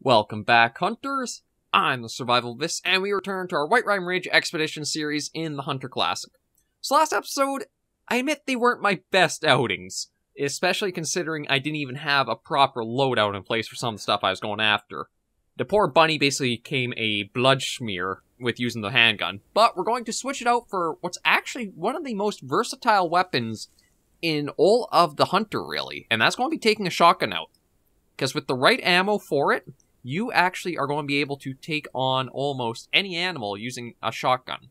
Welcome back, hunters! I'm the SurvivalVis, and we return to our Whiterime Ridge Expeditions series in the Hunter Classic. So last episode, I admit they weren't my best outings, especially considering I didn't even have a proper loadout in place for some of the stuff I was going after. The poor bunny basically became a blood smear with using the handgun, but we're going to switch it out for what's actually one of the most versatile weapons in all of the Hunter, really, and that's going to be taking a shotgun out. Because with the right ammo for it, you actually are going to be able to take on almost any animal using a shotgun.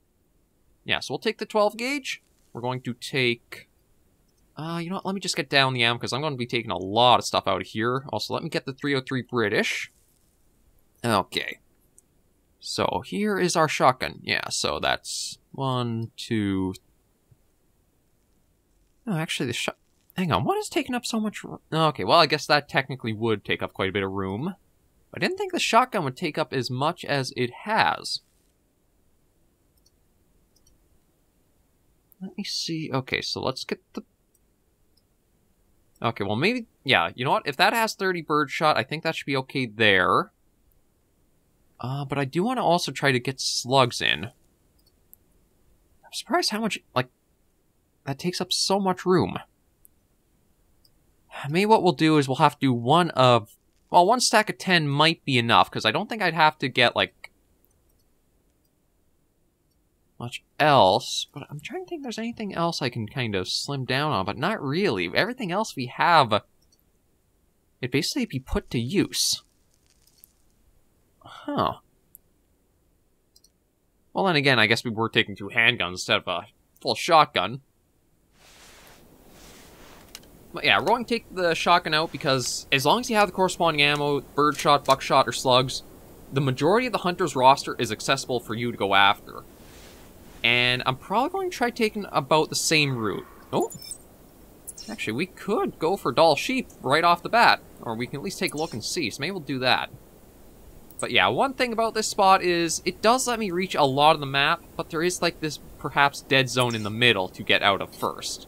Yeah, so we'll take the 12 gauge. We're going to take... you know what, let me just get down the ammo, because I'm going to be taking a lot of stuff out of here. Also, let me get the 303 British. Okay. So, here is our shotgun. Yeah, so that's 1, 2... Oh, actually, the hang on, what is taking up so much room? Okay, well, I guess that technically would take up quite a bit of room. I didn't think the shotgun would take up as much as it has. Let me see. Okay, so let's get the... Okay, well, maybe... Yeah, you know what? If that has 30 birdshot, I think that should be okay there. But I do want to also try to get slugs in. I'm surprised how much, like... That takes up so much room. Maybe what we'll do is we'll have to do one of... Well, one stack of 10 might be enough, because I don't think I'd have to get, like... much else. But I'm trying to think if there's anything else I can kind of slim down on, but not really. Everything else we have... It basically be put to use. Huh. Well, then again, I guess we were taking 2 handguns instead of a full shotgun. But yeah, we're going to take the shotgun out because as long as you have the corresponding ammo, birdshot, buckshot, or slugs, the majority of the hunter's roster is accessible for you to go after. And I'm probably going to try taking about the same route. Oh, actually, we could go for dull sheep right off the bat, or we can at least take a look and see, so maybe we'll do that. But yeah, one thing about this spot is it does let me reach a lot of the map, but there is like this perhaps dead zone in the middle to get out of first.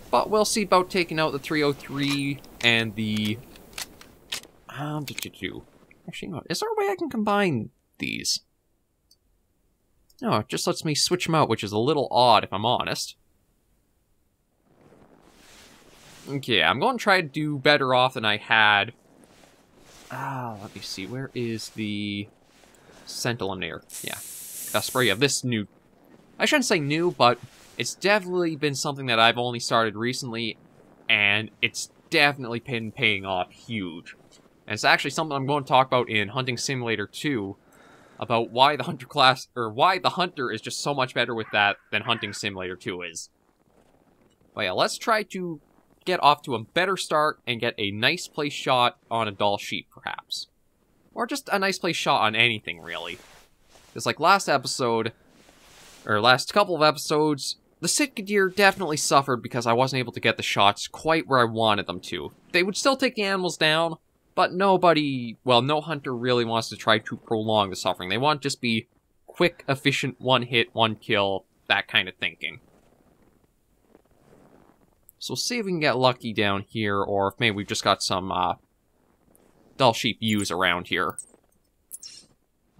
But we'll see about taking out the 303 and the... Actually, no, is there a way I can combine these? No, it just lets me switch them out, which is a little odd, if I'm honest. Okay, I'm going to try to do better off than I had. Let me see, where is the scent eliminator? Yeah, spray of this new... I shouldn't say new, but... It's definitely been something that I've only started recently, and it's definitely been paying off huge. And it's actually something I'm going to talk about in Hunting Simulator 2, about why the Hunter is just so much better with that than Hunting Simulator 2 is. But yeah, let's try to get off to a better start and get a nice place shot on a dull sheep, perhaps. Or just a nice place shot on anything, really. Because like last episode, or last couple of episodes, the Sitka deer definitely suffered because I wasn't able to get the shots quite where I wanted them to. They would still take the animals down, but nobody, well, no hunter really wants to try to prolong the suffering. They want to just be quick, efficient, one hit, one kill, that kind of thinking. So we'll see if we can get lucky down here, or if maybe we've just got some dull sheep ewes around here.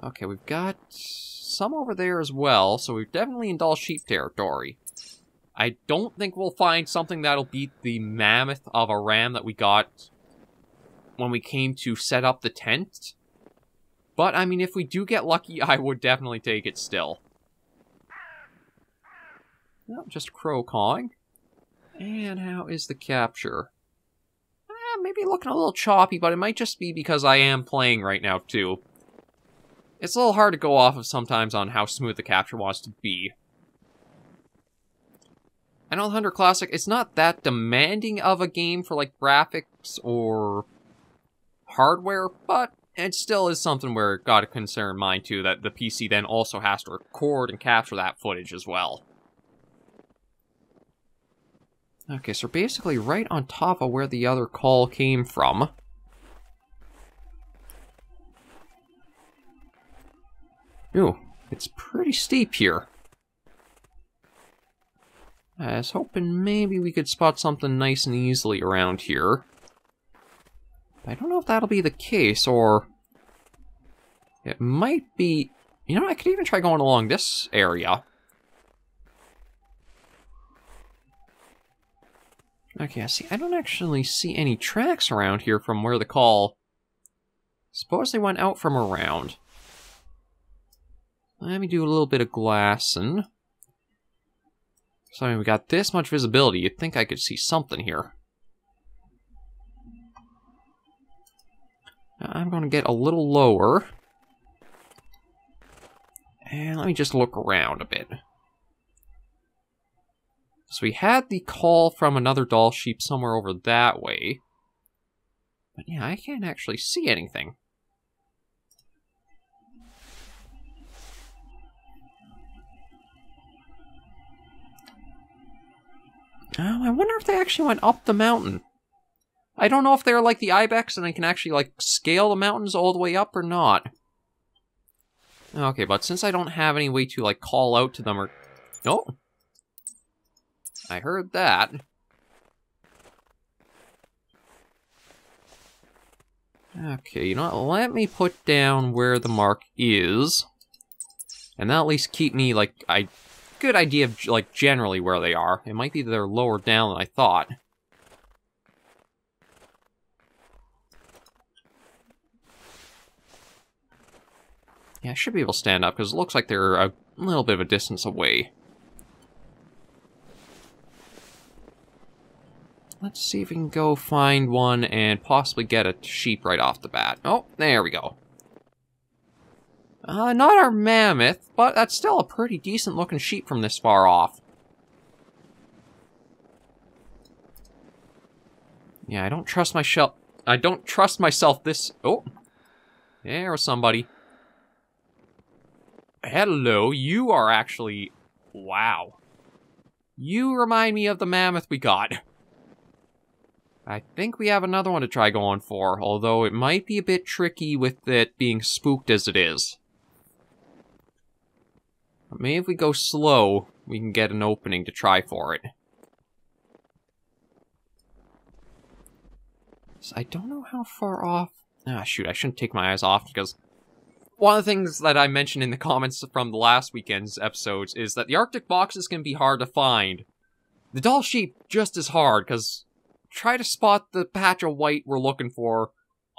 Okay, we've got some over there as well, so we're definitely in dull sheep territory. I don't think we'll find something that'll beat the mammoth of a ram that we got when we came to set up the tent. But, I mean, if we do get lucky, I would definitely take it still. No, just crow cawing. And how is the capture? Maybe looking a little choppy, but it might just be because I am playing right now, too. It's a little hard to go off of sometimes on how smooth the capture wants to be. I know the Hunter Classic, it's not that demanding of a game for, like, graphics or hardware, but it still is something where it got to consider in mind, too, that the PC then also has to record and capture that footage as well. Okay, so basically right on top of where the other call came from. Ooh, it's pretty steep here. I was hoping maybe we could spot something nice and easily around here. I don't know if that'll be the case, or it might be... You know, I could even try going along this area. Okay, see, I don't actually see any tracks around here from where the call... Suppose they went out from around. Let me do a little bit of glassing. So, I mean, we got this much visibility. You'd think I could see something here. Now, I'm going to get a little lower. And let me just look around a bit. So we had the call from another doll sheep somewhere over that way. But yeah, I can't actually see anything. I wonder if they actually went up the mountain. I don't know if they're like the ibex and they can actually like scale the mountains all the way up or not. Okay, but since I don't have any way to like call out to them or... Oh! I heard that. Okay, you know what? Let me put down where the mark is. And that'll at least keep me like... Good idea of, like, generally where they are. It might be that they're lower down than I thought. Yeah, I should be able to stand up, because it looks like they're a little bit of a distance away. Let's see if we can go find one and possibly get a sheep right off the bat. Oh, there we go. Not our mammoth, but that's still a pretty decent-looking sheep from this far off. Yeah, I don't trust myself this... Oh! There was somebody. Hello, you are actually... Wow. You remind me of the mammoth we got. I think we have another one to try going for, although it might be a bit tricky with it being spooked as it is. Maybe if we go slow, we can get an opening to try for it. So I don't know how far off... Ah, shoot, I shouldn't take my eyes off, because... One of the things that I mentioned in the comments from the last weekend's episodes is that the Arctic boxes can be hard to find. The doll sheep, just as hard, because... Try to spot the patch of white we're looking for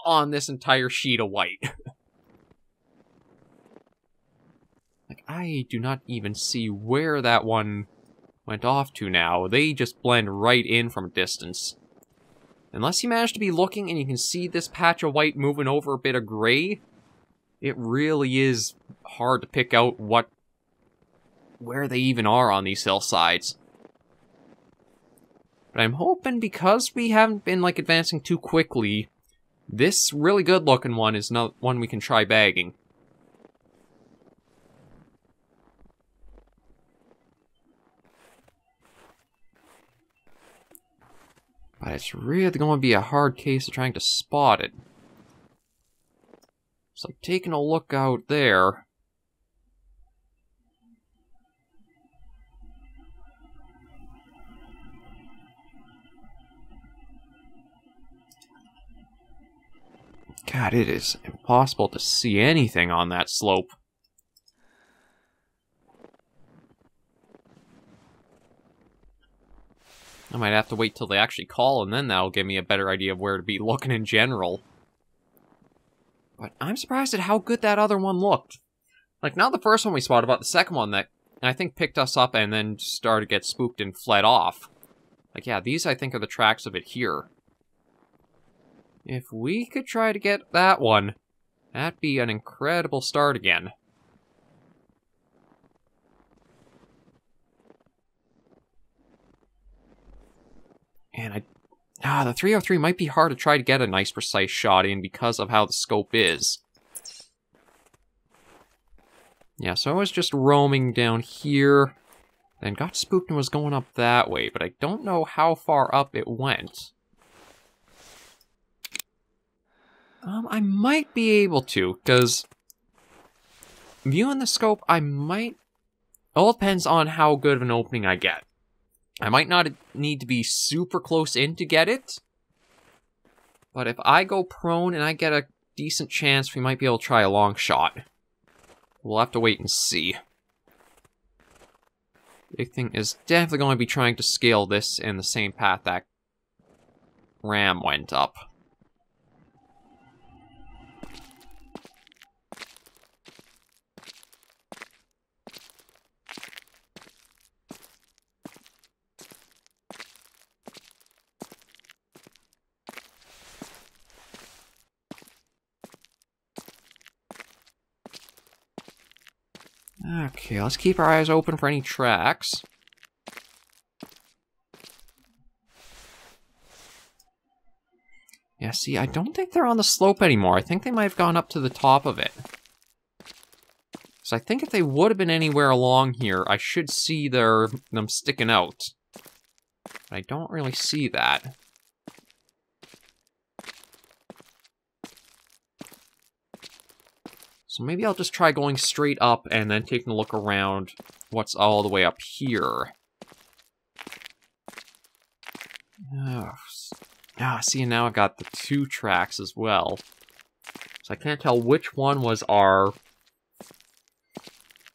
on this entire sheet of white. Like, I do not even see where that one went off to now. They just blend right in from a distance. Unless you manage to be looking and you can see this patch of white moving over a bit of gray, it really is hard to pick out where they even are on these hillsides. But I'm hoping because we haven't been, like, advancing too quickly, this really good-looking one is not one we can try bagging. But it's really going to be a hard case of trying to spot it. So taking a look out there... God, it is impossible to see anything on that slope. I might have to wait till they actually call, and then that'll give me a better idea of where to be looking in general. But I'm surprised at how good that other one looked. Like, not the first one we spotted, but the second one that I think picked us up and then started to get spooked and fled off. Like, yeah, these I think are the tracks of it here. If we could try to get that one, that'd be an incredible start again. And the 303 might be hard to try to get a nice precise shot in because of how the scope is. Yeah, so I was just roaming down here, then got spooked and was going up that way, but I don't know how far up it went. I might be able to, because viewing the scope, I might... All depends on how good of an opening I get. I might not need to be super close in to get it, But if I go prone and I get a decent chance, we might be able to try a long shot. We'll have to wait and see. Big thing is definitely going to be trying to scale this in the same path that ram went up. Okay, let's keep our eyes open for any tracks. Yeah, see, I don't think they're on the slope anymore. I think they might have gone up to the top of it. So I think if they would have been anywhere along here, I should see them sticking out. But I don't really see that. So maybe I'll just try going straight up and then taking a look around what's all the way up here. See, now I've got the 2 tracks as well. So I can't tell which one was our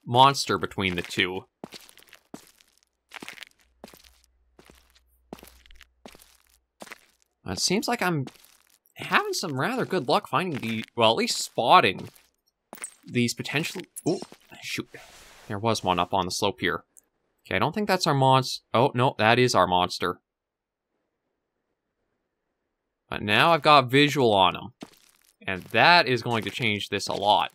monster between the 2. It seems like I'm having some rather good luck finding the, well, at least spotting these potential... Oh, shoot. There was one up on the slope here. Okay, I don't think that's our monster. Oh, no, that is our monster. But now I've got visual on him. And that is going to change this a lot.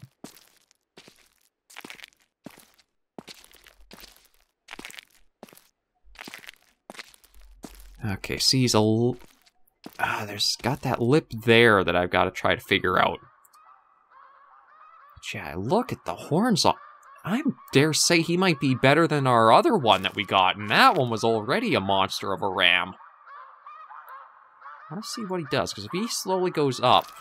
Okay, see, he's a... there's got that lip there that I've got to try to figure out. Yeah, look at the horns on... I dare say he might be better than our other one that we got, and that one was already a monster of a ram. Let's see what he does, because if he slowly goes up...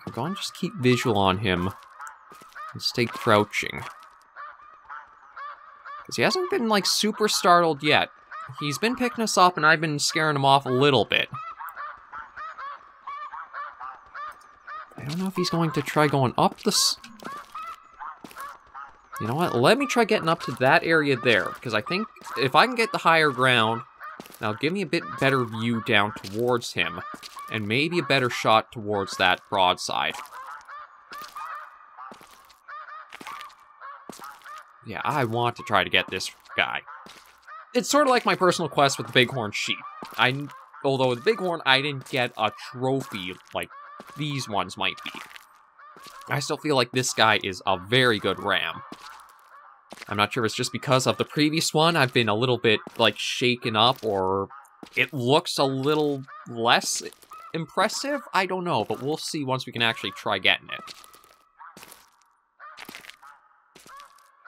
I'm going to just keep visual on him and stay crouching. Because he hasn't been, like, super startled yet. He's been picking us up, and I've been scaring him off a little bit. I don't know if he's going to try going up this... You know what? Let me try getting up to that area there, because I think if I can get the higher ground, that'll give me a bit better view down towards him, and maybe a better shot towards that broadside. Yeah, I want to try to get this guy. It's sort of like my personal quest with the bighorn sheep. Although with the bighorn, I didn't get a trophy like these ones might be. I still feel like this guy is a very good ram. I'm not sure if it's just because of the previous one, I've been a little bit, like, shaken up, or it looks a little less impressive? I don't know, but we'll see once we can actually try getting it.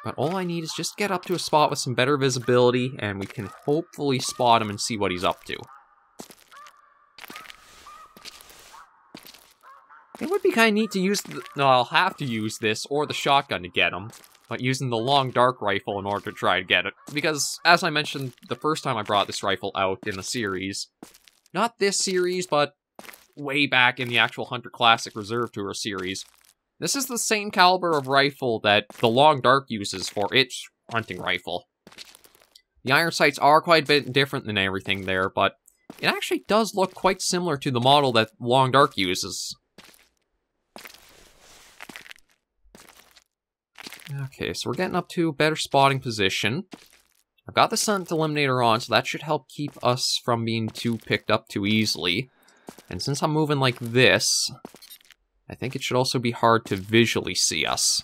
But all I need is just get up to a spot with some better visibility, and we can hopefully spot him and see what he's up to. It would be kind of neat to use no, I'll have to use this or the shotgun to get him, but using the long dark rifle in order to try to get it. Because, as I mentioned the first time I brought this rifle out in the series, not this series, but way back in the actual Hunter Classic Reserve Tour series, this is the same caliber of rifle that the long dark uses for its hunting rifle. The iron sights are quite a bit different than everything there, but it actually does look quite similar to the model that long dark uses. Okay, so we're getting up to a better spotting position. I've got the scent eliminator on, so that should help keep us from being too picked up too easily. And since I'm moving like this, I think it should also be hard to visually see us.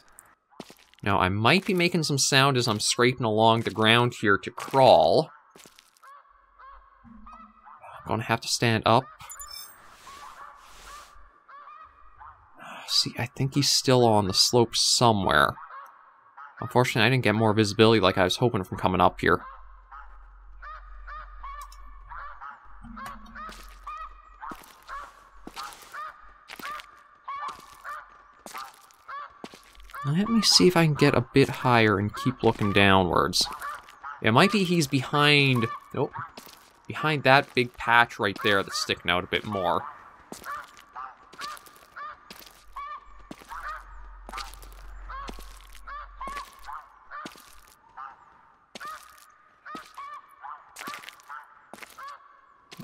Now, I might be making some sound as I'm scraping along the ground here to crawl. I'm gonna have to stand up. See, I think he's still on the slope somewhere. Unfortunately, I didn't get more visibility like I was hoping from coming up here. Let me see if I can get a bit higher and keep looking downwards. It might be he's behind... Nope. Behind that big patch right there that's sticking out a bit more.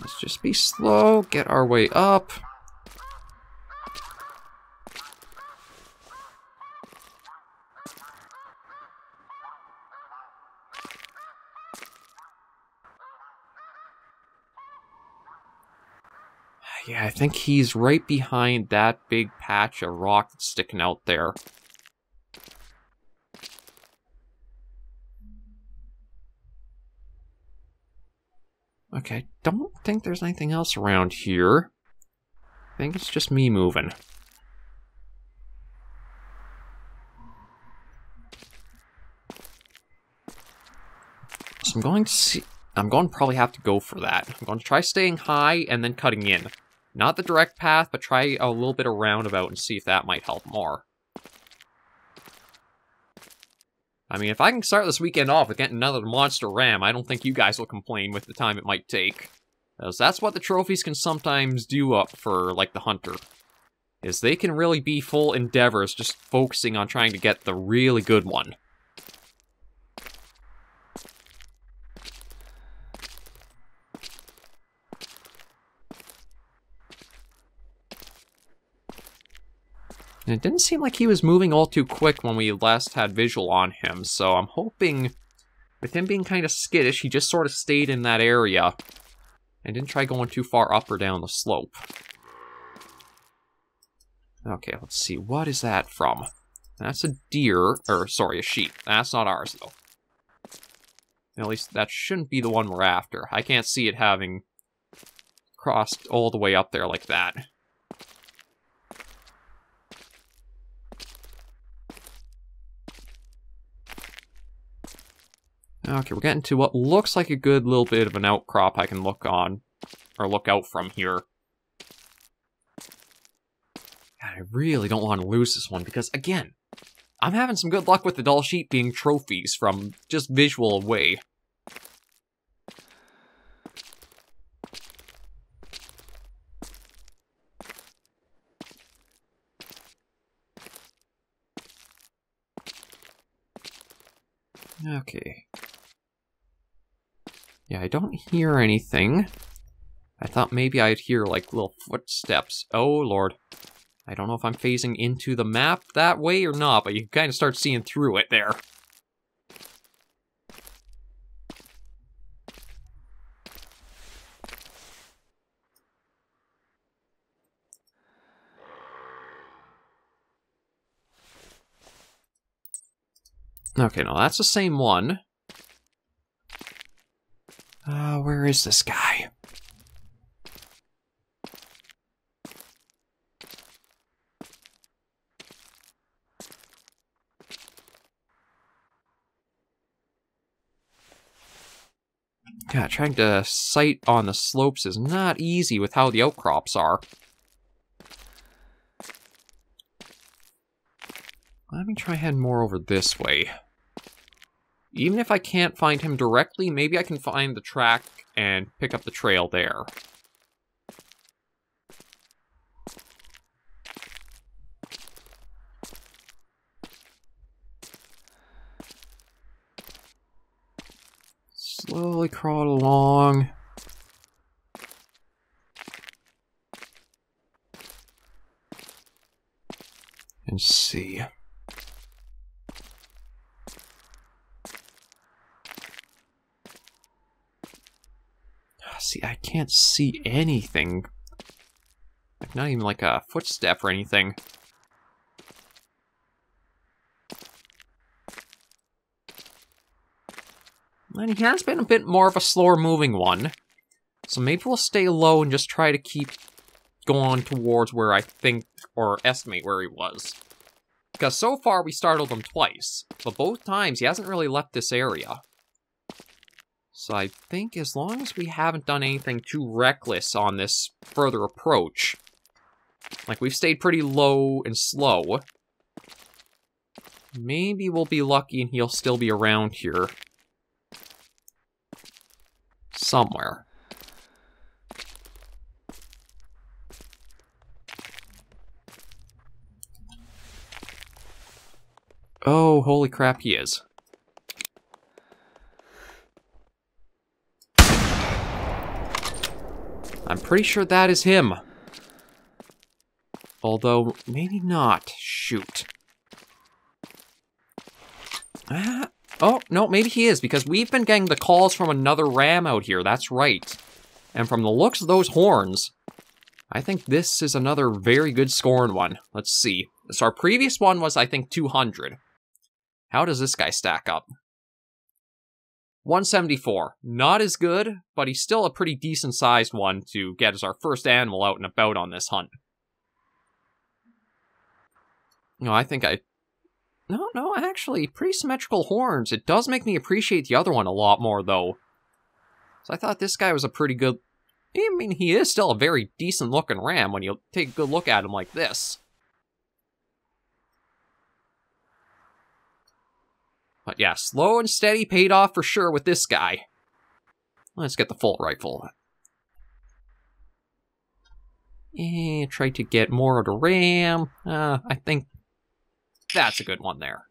Let's just be slow, get our way up. Yeah, I think he's right behind that big patch of rock that's sticking out there. Okay, don't think there's anything else around here. I think it's just me moving. So I'm going to probably have to go for that. I'm going to try staying high and then cutting in. Not the direct path, but try a little bit of roundabout and see if that might help more. I mean, if I can start this weekend off with getting another monster ram, I don't think you guys will complain with the time it might take. Because that's what the trophies can sometimes do up for, like, the hunter. Is they can really be full endeavors just focusing on trying to get the really good one. And it didn't seem like he was moving all too quick when we last had visual on him, so I'm hoping, with him being kind of skittish, he just sort of stayed in that area and didn't try going too far up or down the slope. Okay, let's see, what is that from? That's a deer, or sorry, a sheep. That's not ours, though. At least that shouldn't be the one we're after. I can't see it having crossed all the way up there like that. Okay, we're getting to what looks like a good little bit of an outcrop I can look on, or look out from here. God, I really don't want to lose this one, because, again, I'm having some good luck with the dull sheep being trophies from just visual away. Okay. Yeah, I don't hear anything. I thought maybe I'd hear, like, little footsteps. Oh, Lord. I don't know if I'm phasing into the map that way or not, but you kind of start seeing through it there. Okay, no, that's the same one. Where is this guy? God, trying to sight on the slopes is not easy with how the outcrops are. Let me try heading more over this way. Even if I can't find him directly, maybe I can find the track and pick up the trail there. Slowly crawl along. And see. See, I can't see anything. Like, not even like a footstep or anything. And he has been a bit more of a slower moving one. So maybe we'll stay low and just try to keep going towards where I think, or estimate where he was. Because so far we startled him twice, but both times he hasn't really left this area. So I think as long as we haven't done anything too reckless on this further approach, like we've stayed pretty low and slow, Maybe we'll be lucky and he'll still be around here. Somewhere. Oh, holy crap, he is. I'm pretty sure that is him. Although, maybe not. Shoot. Oh, no, maybe he is, because we've been getting the calls from another ram out here, that's right. And from the looks of those horns, I think this is another very good scoring one. Let's see. So our previous one was, I think, 200. How does this guy stack up? 174. Not as good, but he's still a pretty decent-sized one to get as our first animal out and about on this hunt. No, I think I... No, actually, pretty symmetrical horns. It does make me appreciate the other one a lot more, though. So I thought this guy was a pretty good... I mean, he is still a very decent-looking ram when you take a good look at him like this. But yeah, slow and steady paid off for sure with this guy. Let's get the full rifle. And try to get more of the ram. I think that's a good one there.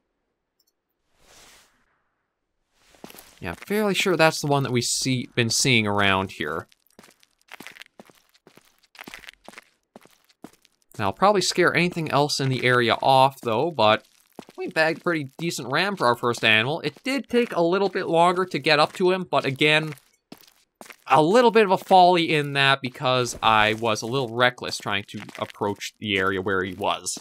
Yeah, fairly sure that's the one that we've been seeing around here. Now, I'll probably scare anything else in the area off, though, but we bagged a pretty decent ram for our first animal. It did take a little bit longer to get up to him, but again, a little bit of a folly in that because I was a little reckless trying to approach the area where he was.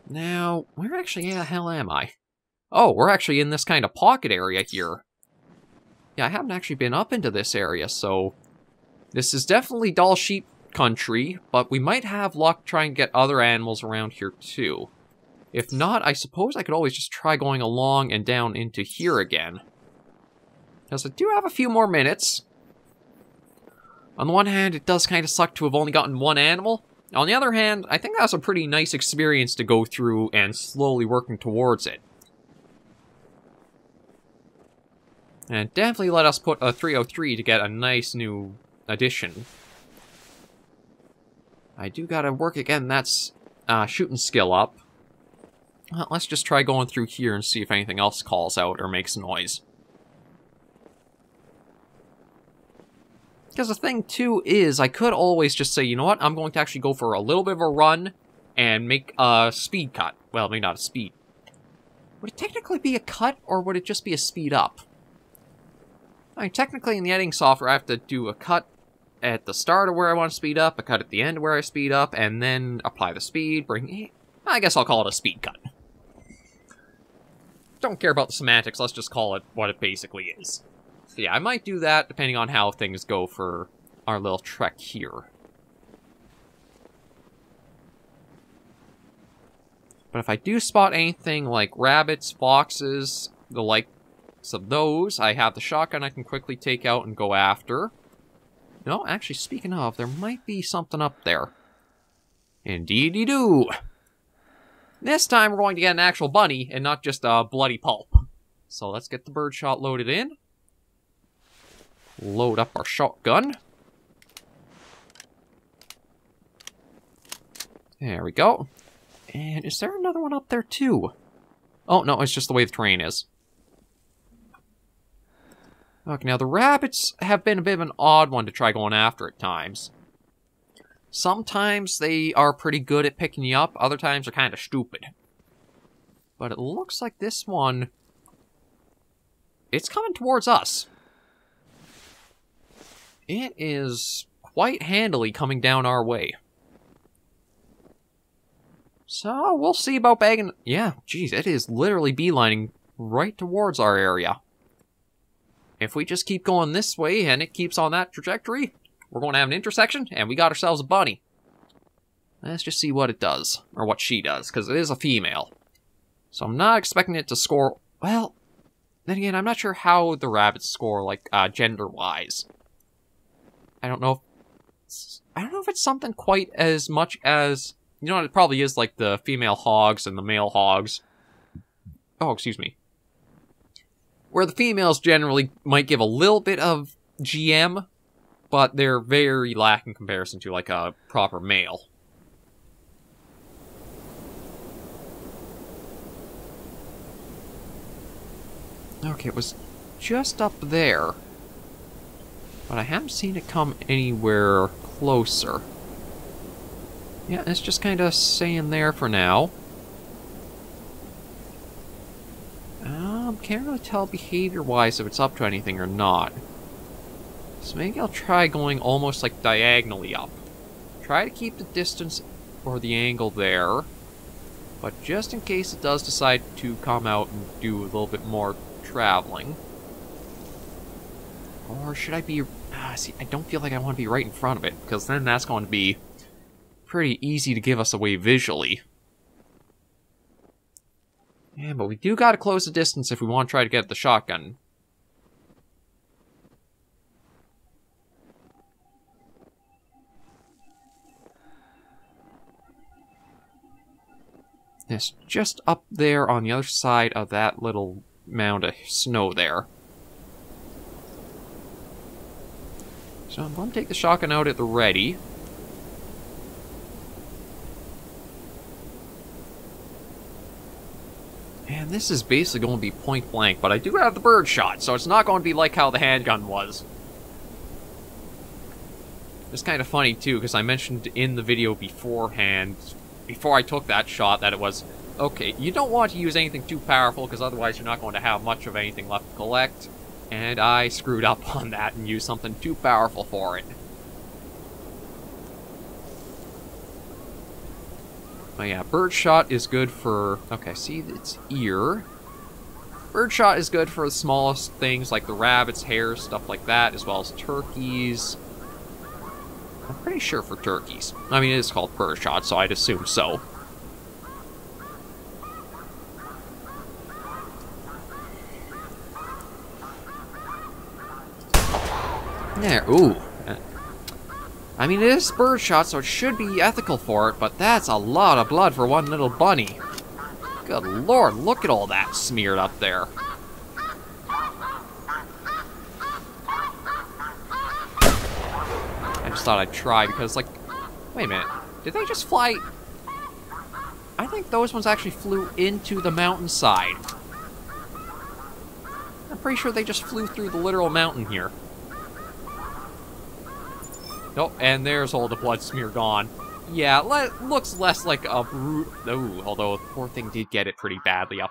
Now, where actually the hell am I? Oh, we're actually in this kind of pocket area here. Yeah, I haven't actually been up into this area, so this is definitely dull sheep country, but we might have luck trying to get other animals around here too. If not, I suppose I could always just try going along and down into here again. Because I do have a few more minutes. On the one hand, it does kind of suck to have only gotten one animal. On the other hand, I think that's a pretty nice experience to go through and slowly working towards it. And definitely let us put a 303 to get a nice new addition. I do gotta work again, that's shooting skill up. Well, let's just try going through here and see if anything else calls out or makes noise. Because the thing, too, is I could always just say, you know what, I'm going to actually go for a little bit of a run and make a speed cut. Well, maybe not a speed. Would it technically be a cut, or would it just be a speed up? I mean, technically in the editing software, I have to do a cut at the start of where I want to speed up, a cut at the end where I speed up, and then apply the speed, I guess I'll call it a speed cut. Don't care about the semantics, let's just call it what it basically is. So yeah, I might do that depending on how things go for our little trek here. But if I do spot anything like rabbits, foxes, the likes of those, I have the shotgun I can quickly take out and go after. No, actually, speaking of, there might be something up there. Indeed-y do. This time we're going to get an actual bunny and not just a bloody pulp. So let's get the birdshot loaded in. Load up our shotgun. There we go. And is there another one up there too? Oh, no, it's just the way the terrain is. Okay, now the rabbits have been a bit of an odd one to try going after at times. Sometimes they are pretty good at picking you up, other times they're kind of stupid. But it looks like this one, it's coming towards us. It is quite handily coming down our way. So, we'll see about bagging... Yeah, geez, it is literally beelining right towards our area. If we just keep going this way and it keeps on that trajectory, we're going to have an intersection, and we got ourselves a bunny. Let's just see what it does, or what she does, because it is a female. So I'm not expecting it to score... Well, then again, I'm not sure how the rabbits score, like, gender-wise. I don't know if it's something quite as much as You know, it probably is like the female hogs and the male hogs. Oh, excuse me. Where the females generally might give a little bit of GM, but they're very lack in comparison to like a proper male. Okay, it was just up there. But I haven't seen it come anywhere closer. Yeah, it's just kind of staying there for now. Can't really tell behavior-wise if it's up to anything or not. So maybe I'll try going almost like diagonally up. Try to keep the distance or the angle there. But just in case it does decide to come out and do a little bit more traveling. Or should I be... see, I don't feel like I want to be right in front of it, because then that's going to be pretty easy to give us away visually. Yeah, but we do gotta close the distance if we want to try to get the shotgun. It's just up there on the other side of that little mound of snow there. So I'm going to take the shotgun out at the ready. And this is basically going to be point blank, but I do have the birdshot, so it's not going to be like how the handgun was. It's kind of funny, too, because I mentioned in the video beforehand, before I took that shot, that it was, okay, you don't want to use anything too powerful, because otherwise you're not going to have much of anything left to collect. And I screwed up on that and used something too powerful for it. Oh yeah, birdshot is good for... Okay, see its ear. Birdshot is good for the smallest things like the rabbits, hares, stuff like that, as well as turkeys. I'm pretty sure for turkeys. I mean, it is called birdshot, so I'd assume so. There, ooh. I mean, it is birdshot, so it should be ethical for it, but that's a lot of blood for one little bunny. Good lord, look at all that smeared up there. I just thought I'd try, because, like... Wait a minute. Did they just fly... I think those ones actually flew into the mountainside. I'm pretty sure they just flew through the literal mountain here. Nope, and there's all the blood smear gone. Yeah, looks less like a brute. Ooh, although the poor thing did get it pretty badly up.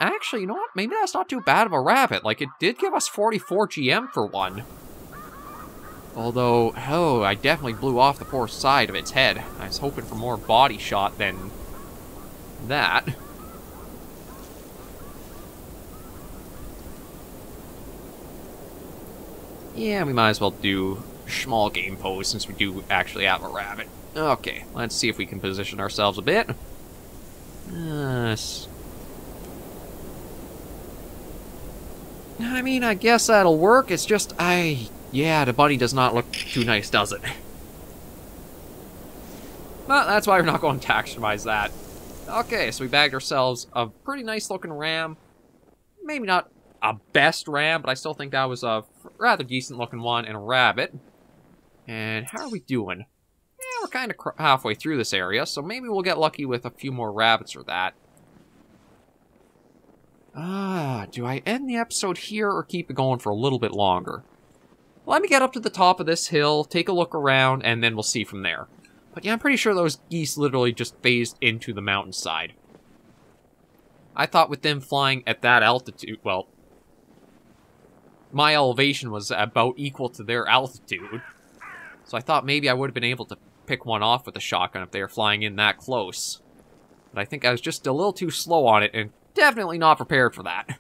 Actually, you know what? Maybe that's not too bad of a rabbit. Like, it did give us 44 GM for one. Although, oh, I definitely blew off the poor side of its head. I was hoping for more body shot than that. Yeah, we might as well do small game pose since we do actually have a rabbit. Okay, let's see if we can position ourselves a bit. I mean, I guess that'll work. It's just, yeah, the bunny does not look too nice, does it? Well, that's why we're not going to taxonomize that. Okay, so we bagged ourselves a pretty nice looking ram. Maybe not a best ram, but I still think that was a rather decent looking one, and a rabbit. And how are we doing? Yeah, we're kind of halfway through this area, so maybe we'll get lucky with a few more rabbits or that. Do I end the episode here or keep it going for a little bit longer? Let me get up to the top of this hill, take a look around, and then we'll see from there. But yeah, I'm pretty sure those geese literally just phased into the mountainside. I thought with them flying at that altitude, well, my elevation was about equal to their altitude. So I thought maybe I would have been able to pick one off with a shotgun if they were flying in that close. But I think I was just a little too slow on it, and definitely not prepared for that.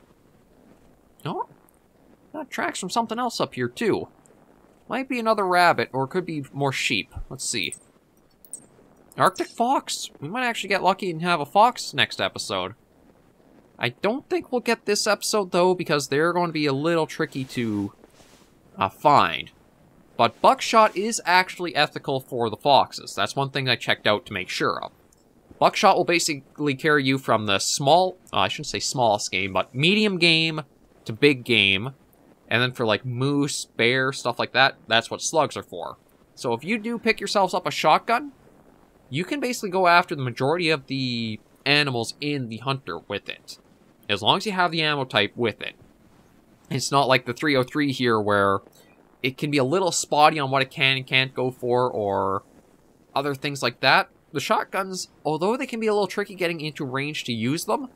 Oh, that tracks from something else up here, too. Might be another rabbit, or it could be more sheep. Let's see. Arctic fox. We might actually get lucky and have a fox next episode. I don't think we'll get this episode, though, because they're going to be a little tricky to find. But buckshot is actually ethical for the foxes. That's one thing I checked out to make sure of. Buckshot will basically carry you from the small, I shouldn't say smallest game, but medium game to big game. And then for like moose, bear, stuff like that, that's what slugs are for. So if you do pick yourselves up a shotgun, you can basically go after the majority of the animals in the hunter with it. As long as you have the ammo type with it. It's not like the 303 here where it can be a little spotty on what it can and can't go for, or other things like that. The shotguns, although they can be a little tricky getting into range to use them,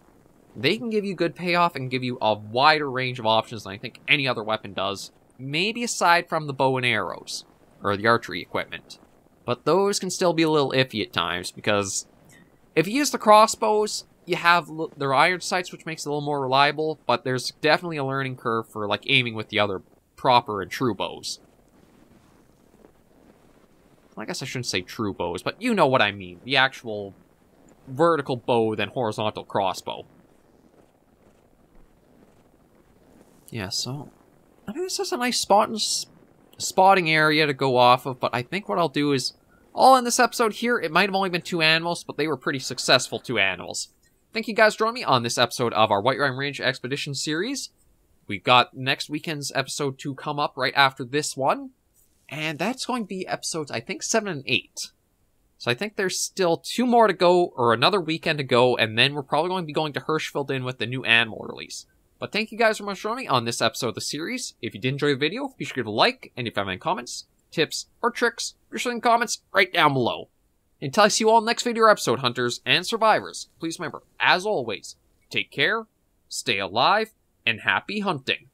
they can give you good payoff and give you a wider range of options than I think any other weapon does. Maybe aside from the bow and arrows, or the archery equipment. But those can still be a little iffy at times, because if you use the crossbows, you have their iron sights, which makes it a little more reliable, but there's definitely a learning curve for like aiming with the other proper and true bows. I guess I shouldn't say true bows, but you know what I mean. The actual vertical bow than horizontal crossbow. Yeah, so I mean, this is a nice spotting area to go off of, but I think what I'll do is, all in this episode here, it might have only been 2 animals, but they were pretty successful 2 animals. Thank you guys for joining me on this episode of our Whiterime Ridge Expeditions series. We've got next weekend's episode 2 come up right after this one. And that's going to be episodes, I think, 7 and 8. So I think there's still 2 more to go, or another weekend to go, and then we're probably going to be going to Hirschfeld Inn with the new animal release. But thank you guys so much for joining me on this episode of the series. If you did enjoy the video, be sure to give it a like, and if you have any comments, tips, or tricks, be sure to leave comments right down below. Until I see you all in the next video or episode, hunters and survivors, please remember, as always, take care, stay alive, and happy hunting.